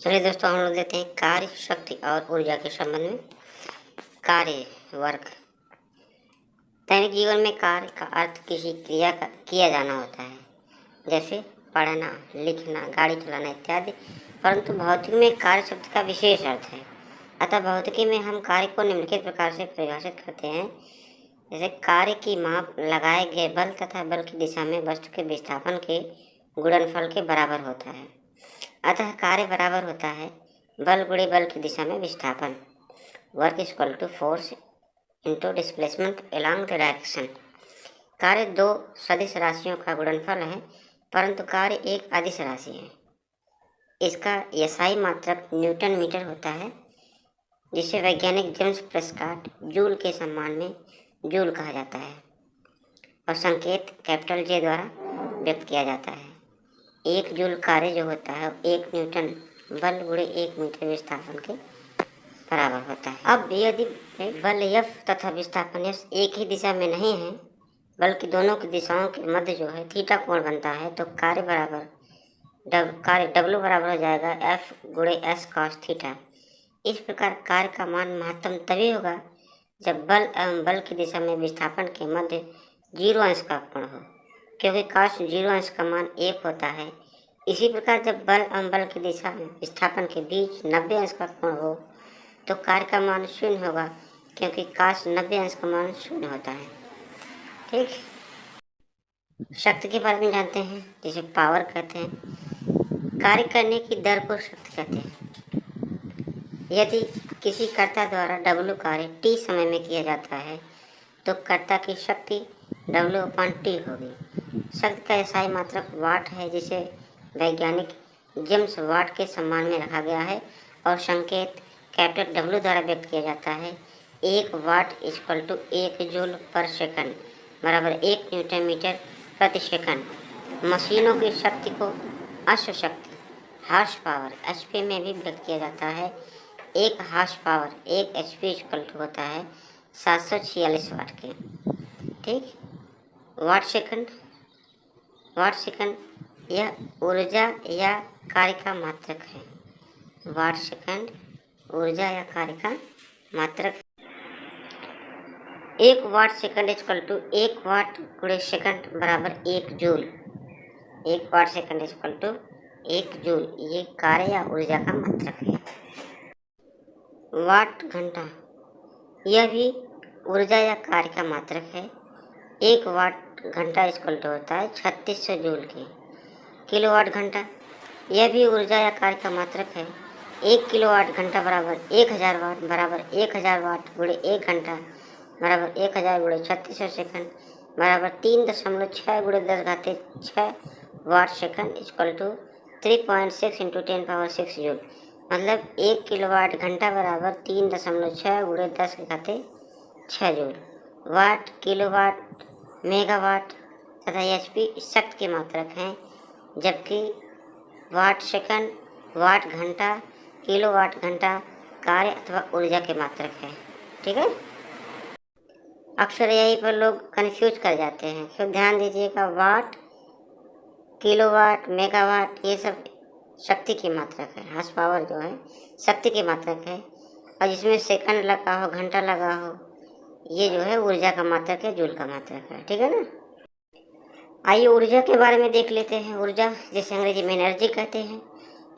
चलिए दोस्तों, हम लोग देते हैं कार्य, शक्ति और ऊर्जा के संबंध में। कार्य, वर्क। दैनिक जीवन में कार्य का अर्थ किसी क्रिया का किया जाना होता है, जैसे पढ़ना, लिखना, गाड़ी चलाना इत्यादि। परंतु भौतिकी में कार्य शब्द का विशेष अर्थ है। अतः भौतिकी में हम कार्य को निम्नलिखित प्रकार से परिभाषित करते हैं, जैसे कार्य की माप लगाए गए बल तथा बल की दिशा में वस्तु के विस्थापन के गुणनफल के बराबर होता है। अतः कार्य बराबर होता है बल गुणे बल की दिशा में विस्थापन। Work is equal to force into displacement along the direction. कार्य दो सदिश राशियों का गुणनफल है, परंतु कार्य एक अदिश राशि है। इसका एसआई मात्रक न्यूटन मीटर होता है, जिसे वैज्ञानिक जेम्स प्रेस्कॉट जूल के सम्मान में जूल कहा जाता है और संकेत कैपिटल जे द्वारा व्यक्त किया जाता है। एक जूल कार्य जो होता है एक न्यूटन बल गुणे एक मीटर विस्थापन के बराबर होता है। अब यदि बल एफ तथा विस्थापन एफ एक ही दिशा में नहीं है, बल्कि दोनों की दिशाओं के मध्य जो है थीटा कोण बनता है, तो कार्य डब्ल्यू बराबर हो जाएगा एफ गुणे एस कॉस थीटा। इस प्रकार कार्य का मान महत्तम तभी होगा जब बल एवं बल की दिशा में विस्थापन के मध्य 0 अंश का कोण हो, क्योंकि cos 0 अंश का मान 1 होता है। इसी प्रकार जब बल एवं बल की दिशा में विस्थापन के बीच 90 अंश का कोण हो तो कार्य का मान 0 होगा, क्योंकि cos 90 अंश का मान 0 होता है। ठीक। शक्ति के बारे में जानते हैं, जिसे पावर कहते हैं। कार्य करने की दर को शक्ति कहते हैं। यदि किसी कर्ता द्वारा W कार्य T समय में किया जाता है तो कर्ता की शक्ति W/T होगी। शक्ति का एसआई मात्रक वाट है, जिसे वैज्ञानिक जेम्स वाट के सम्मान में रखा गया है और संकेत कैपिटल W द्वारा व्यक्त किया जाता है। 1 वाट इक्वल टू 1 जूल पर सेकंड बराबर 1 न्यूटन मीटर प्रति सेकंड। मशीनों की शक्ति को अश्व शक्ति हार्स पावर HP में भी व्यक्त किया जाता है। 1 horsepower 1 HP equal to होता है 746 वाट के। ठीक। वाट सेकंड यह ऊर्जा या कार्य का मात्रक है। वाट सेकंड ऊर्जा या कार्य का मात्रक। 1 watt second equal to 1 watt गुणे सेकंड बराबर 1 joule. 1 watt second equal to 1 joule, ये कार्य या ऊर्जा का मात्रक है। वाट घंटा यह भी ऊर्जा या कार्य का मात्रक है। 1 वाट घंटा इक्वल टू होता है 3600 जूल के। किलोवाट घंटा यह भी ऊर्जा या कार्य का मात्रक है। 1 किलोवाट घंटा बराबर 1000 वाट बराबर 1000 वाट गुणे 1 घंटा बराबर 1000 गुणे 3600 सेकंड बराबर 3.6 गुणे 10⁻6 watt second equal to 3.6 into 10⁻6 joule. मतलब 1 किलोवाट घंटा बराबर 3.6 गुणे 10⁻6 जूल। वाट, किलोवाट, मेगावाट तथा HP शक्ति के मात्रक हैं, जबकि वाट सेकंड, वाट घंटा, किलोवाट घंटा कार्य अथवा ऊर्जा के मात्रक है। ठीक है। अक्सर यहीं पर लोग कंफ्यूज कर जाते हैं, तो ध्यान दीजिएगा। वाट, किलोवाट, मेगावाट ये सब शक्ति की मात्रक है। हार्स पावर जो है शक्ति की मात्रक है, और जिसमें सेकंड लगा हो, घंटा लगा हो, ये जो है ऊर्जा का मात्रक है, जूल का मात्रक है। ठीक है ना। आइए ऊर्जा के बारे में देख लेते हैं। ऊर्जा, जिसे अंग्रेजी में एनर्जी कहते हैं,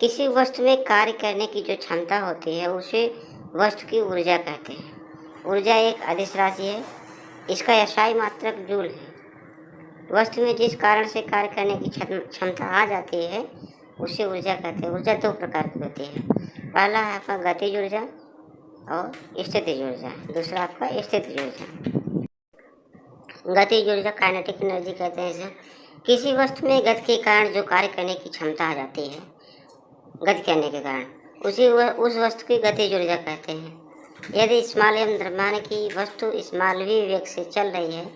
किसी वस्तु में कार्य करने की जो क्षमता होती है उसे वस्तु की ऊर्जा कहते हैं। ऊर्जा एक अदिश राशि है। इसका एसआई मात्रक जूल है। वस्तु में जिस कारण से कार्य करने की क्षमता आ जाती है उसे ऊर्जा कहते हैं। ऊर्जा 2 प्रकार की होती है। पहला है आपका गतिज ऊर्जा और स्थितिज ऊर्जा। दूसरा आपका स्थितिज ऊर्जा। गतिज ऊर्जा काइनेटिक एनर्जी कहते हैं इसे। किसी वस्तु में गति के कारण जो कार्य करने की क्षमता आ जाती है, गति करने के कारण, उस वस्तु की गतिज ऊर्जा कहते हैं। यदि स्मॉल एवं द्रव्यमान की वस्तु स्मॉल v वेग से चल रही है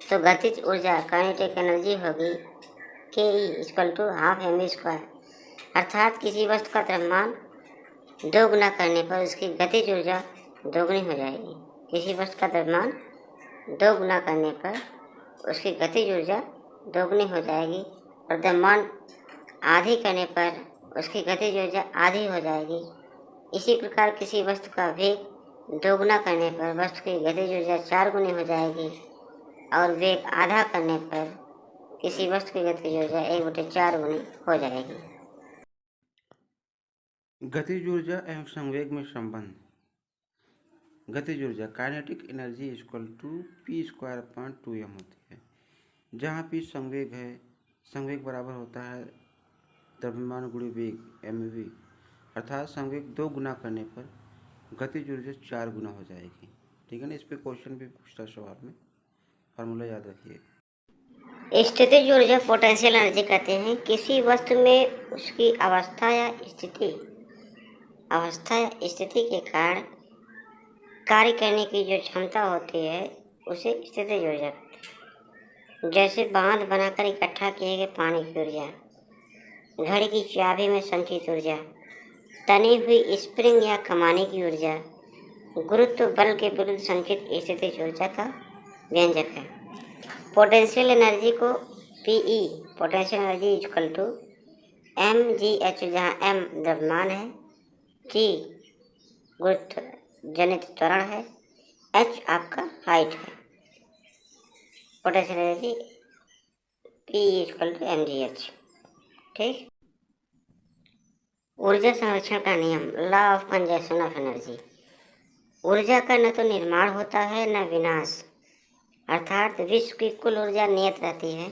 तो गतिज ऊर्जा काइनेटिक एनर्जी होगी KE इक्वल टू ½ mv²। अर्थात किसी वस्तु का द्रव्यमान 2 गुना करने पर उसकी गतिज ऊर्जा दोगुनी हो जाएगी। किसी वस्तु का द्रव्यमान 2 गुना करने पर उसकी गतिज ऊर्जा दोगुनी हो जाएगी, और द्रव्यमान आधी करने पर उसकी गतिज ऊर्जा आधी हो जाएगी। इसी प्रकार किसी वस्तु का वेग दोगुना करने पर वस्तु की गतिज ऊर्जा 4 गुनी हो जाएगी और वेग आधा करने पर किसी वस्तु की गतिज ऊर्जा 1/4 गुनी हो जाएगी। गतिज ऊर्जा एवं संवेग में संबंध। गतिज ऊर्जा kinetic energy equal to P square upon 2m होती है, जहाँ पी संवेग है। संवेग बराबर होता है द्रव्यमान गुणा वेग mv, अर्थात संवेग 2 गुना करने पर गतिज ऊर्जा 4 गुना हो जाएगी। ठीक है ना। इस पे क्वेश्चन भी पूछता है सवाल में, फार्मूला याद रखिए। स्थितिज ऊर्जा पोटेंशियल एनर्जी कहते हैं किसी वस्तु में उसकी अवस्था या स्थिति के कारण कार्य करने की जो क्षमता होती है उसे स्थितिज ऊर्जा कहते हैं। जैसे बांध बनाकर इकट्ठा किए गए पानी की ऊर्जा, घड़ी की चाबी में संचित ऊर्जा, तनी हुई स्प्रिंग या कमाने की ऊर्जा गुरुत्व बल के विरुद्ध संचित स्थितिज ऊर्जा का व्यंजक है। पोटेंशियल एनर्जी को PE potential energy equal to mgh, जहाँ m द्रव्यमान है, g गुरुत्व जनित त्वरण है, h आपका हाइट है। Potential energy PE equal to mgh। ठीक। ऊर्जा संरक्षण का नियम, law of conservation of energy. ऊर्जा का न तो निर्माण होता है न विनाश, अर्थात विश्व की कुल ऊर्जा नियत रहती है।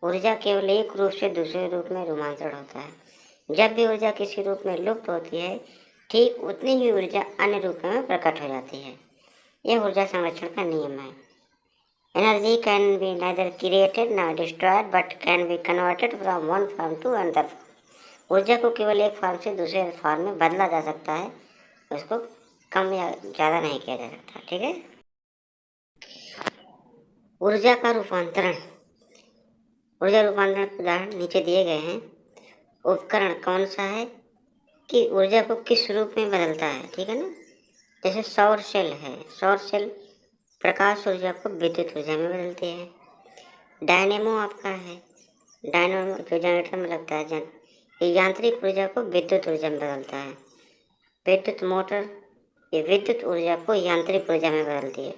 ऊर्जा केवल एक रूप से दूसरे रूप में रूपांतरण होता है। जब भी ऊर्जा किसी रूप में लुप्त होती है, ठीक उतनी ही ऊर्जा अन्य रूप में प्रकट हो जाती है। यह ऊर्जा संरक्षण का नियम है। Energy can be neither created ना destroyed but can be converted from one form to another. ऊर्जा को केवल एक फॉर्म से दूसरे फॉर्म में बदला जा सकता है, उसको कम या ज़्यादा नहीं किया जा सकता। ठीक है। ऊर्जा का रूपांतरण। ऊर्जा रूपांतरण के उदाहरण नीचे दिए गए हैं। उपकरण कौन सा है कि ऊर्जा को किस रूप में बदलता है। ठीक है ना। जैसे सौर सेल है, सौर सेल प्रकाश ऊर्जा को विद्युत ऊर्जा में बदलती है। डायनेमो आपका है, डायनेमो जो जनरेटर में लगता है ये यांत्रिक ऊर्जा को विद्युत ऊर्जा में बदलता है। विद्युत मोटर ये विद्युत ऊर्जा को यांत्रिक ऊर्जा में बदलती है।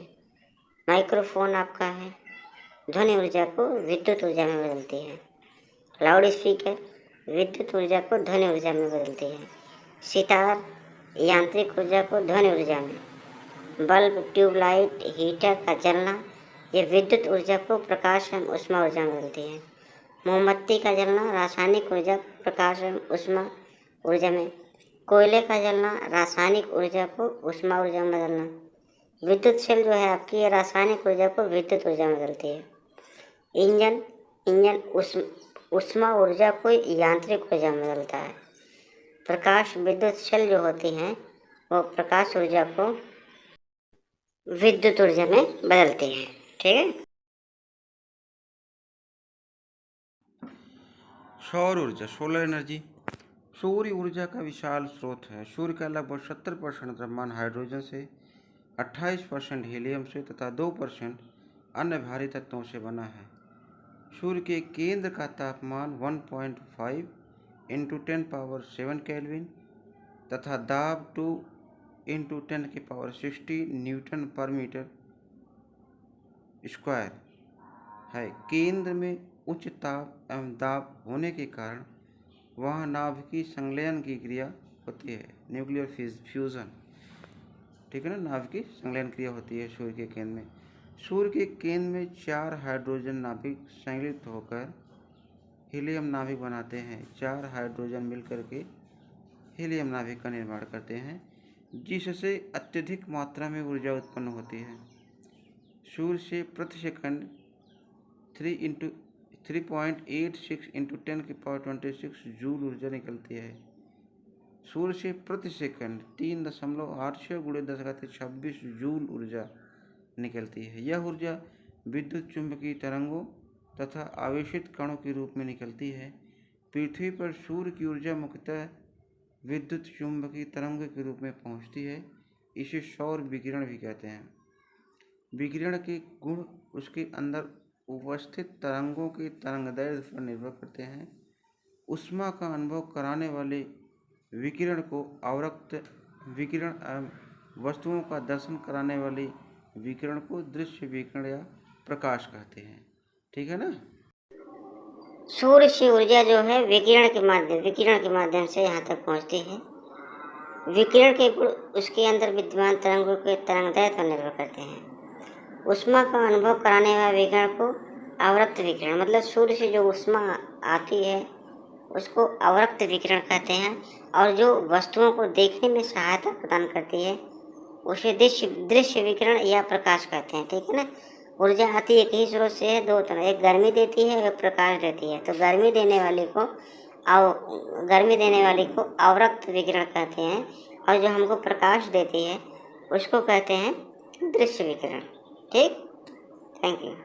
माइक्रोफोन आपका है, ध्वनि ऊर्जा को विद्युत ऊर्जा में बदलती है। लाउड स्पीकर विद्युत ऊर्जा को ध्वनि ऊर्जा में बदलती है। सितार यांत्रिक ऊर्जा को ध्वनि ऊर्जा में। बल्ब, ट्यूबलाइट, हीटर का जलना ये विद्युत ऊर्जा को प्रकाश एवं ऊष्मा ऊर्जा में बदलती है। मोमबत्ती का जलना रासायनिक ऊर्जा प्रकाश एवं ऊष्मा ऊर्जा में। कोयले का जलना रासायनिक ऊर्जा को ऊष्मा ऊर्जा में बदलना। विद्युत सेल जो है आपकी ये रासायनिक ऊर्जा को विद्युत ऊर्जा में बदलती है। इंजन ऊष्मा ऊर्जा को यांत्रिक ऊर्जा में बदलता है। प्रकाश विद्युत सेल जो होती हैं वो प्रकाश ऊर्जा को विद्युत ऊर्जा में बदलती हैं। ठीक है। सौर ऊर्जा, सोलर एनर्जी। सूर्य ऊर्जा का विशाल स्रोत है। सूर्य का लगभग 70% द्रव्यमान हाइड्रोजन से, 28% हीलियम से तथा 2% अन्य भारी तत्वों से बना है। सूर्य के केंद्र का तापमान 1.5 इंटू 10⁻7 केल्विन तथा दाब 2 इंटू 10⁻60 न्यूटन पर मीटर स्क्वायर है। केंद्र में उच्च ताप एवं दाब होने के कारण वहाँ नाभिकीय संलयन की क्रिया होती है, न्यूक्लियर फ्यूजन। ठीक है ना। नाभिकीय संलयन क्रिया होती है सूर्य के केंद्र में। सूर्य के केंद्र में 4 हाइड्रोजन नाभिक संयुक्त होकर हीलियम नाभिक बनाते हैं। 4 हाइड्रोजन मिलकर के हीलियम नाभिक का निर्माण करते हैं, जिससे अत्यधिक मात्रा में ऊर्जा उत्पन्न होती है। सूर्य से प्रति सेकंड 3.86 इंटू 10⁻26 जूल ऊर्जा निकलती है। सूर्य से प्रति सेकंड 3.86 × 10⁻26 जूल ऊर्जा निकलती है। यह ऊर्जा विद्युत चुंबकीय तरंगों तथा आवेशित कणों के रूप में निकलती है। पृथ्वी पर सूर्य की ऊर्जा मुख्यतः विद्युत चुंबकीय तरंगों के रूप में पहुंचती है। इसे सौर विकिरण भी कहते हैं। विकिरण के गुण उसके अंदर उपस्थित तरंगों के तरंगदैर्ध्य पर निर्भर करते हैं। ऊष्मा का अनुभव कराने वाले विकिरण को अवरक्त विकिरण एवं वस्तुओं का दर्शन कराने वाले विकिरण को दृश्य विकिरण या प्रकाश कहते हैं। ठीक है ना। सूर्य से ऊर्जा जो है विकिरण के माध्यम से यहाँ तक पहुँचती है। विकिरण के गुण उसके अंदर विद्यमान तरंगों के तरंगदैर्घ्य पर निर्भर करते हैं। ऊष्मा का अनुभव कराने वाले विकिरण को अवरक्त विकिरण, मतलब सूर्य से जो ऊष्मा आती है उसको अवरक्त विकिरण कहते हैं, और जो वस्तुओं को देखने में सहायता प्रदान करती है उसे दृश्य विकिरण या प्रकाश कहते हैं। ठीक है ना। ऊर्जा आती एक ही स्रोत से है, दो तरह, एक गर्मी देती है, एक प्रकाश देती है। तो गर्मी देने वाली को अवरक्त विकिरण कहते हैं, और जो हमको प्रकाश देती है उसको कहते हैं दृश्य विकिरण। ठीक, थैंक यू।